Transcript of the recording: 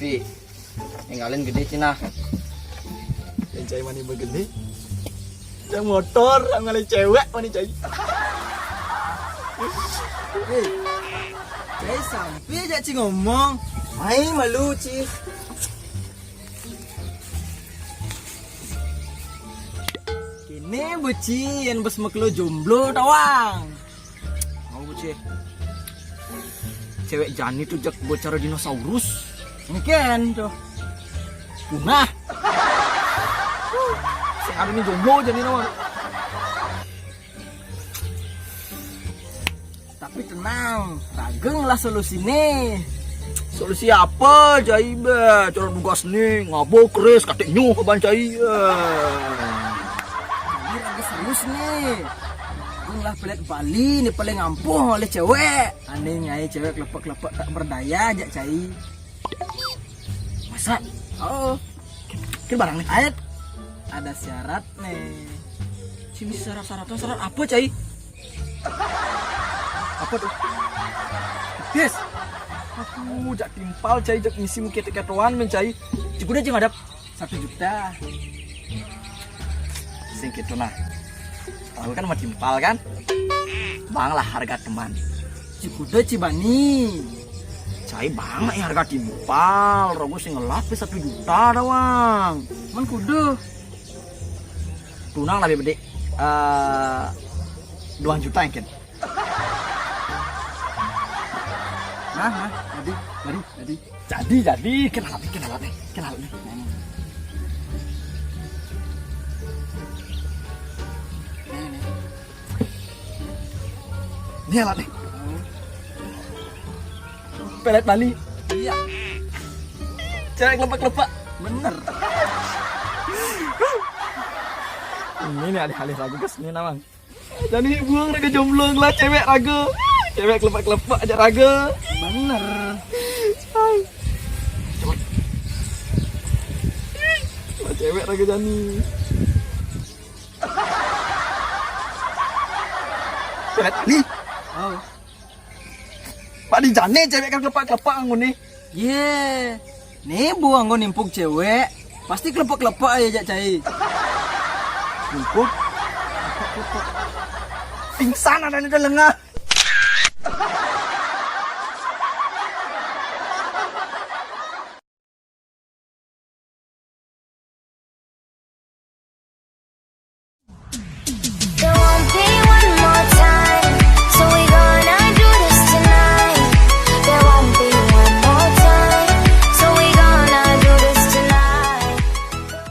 TV. Ninggalin gede Cina. Yang cai mani begede. Yang motor, ngalih cewek mani cai. Hei, cai sampai aja Ci ngomong. Ay, malu Ci. Kini buci yang bos maklo jomblo tawang. Mau buci. Cewek Jani tuh jak bocor dinosaurus. Ini kan tuh. Punah. Sekarang ini jomblo jadi nawan. Tapi tenang, rageng lah solusi nih. Solusi apa Jai be? Cara nugas nih, ngabo keris katik nyuh ke Jai. Jadi lagi serius nih. Gue lah pelet Bali nih paling ampuh oleh cewek. Aneh nyai cewek kelepek-kelepek tak berdaya aja Jai. Masa? Oh, kan barang nih. Ayat. Ada syarat nih. Sini syarat apa Cai? Apa tuh? Yes. Aku jak timpal Cai, jak ngisi muka tiketoan men Cai. Cukup aja ngadap 1 juta. Sing gitu nah. Tahu kan mau timpal kan? Bang lah harga teman. Cukup deh Cibani. Cai banget ya harga timpal. Rogo sing ngelap 1 juta doang. Man kudu. Tunang lebih gede 2 juta yang nah jadi kenal nih ini alat nih pelet Bali iya cewek lepak bener. Ini nih ada halih ragu kes ini namang. Jadi buang raga jomblo lah cewek raga. Cewek kelepak aja raga. Bener. Coba. Cewek raga Jani. Cewek Jani. Oh. Pak di Jani cewek kan kelepak anggun nih. Ye. Nih buang gue nimpuk cewek. Pasti kelepak aja Cai. Cukup pingsan ada di lengah.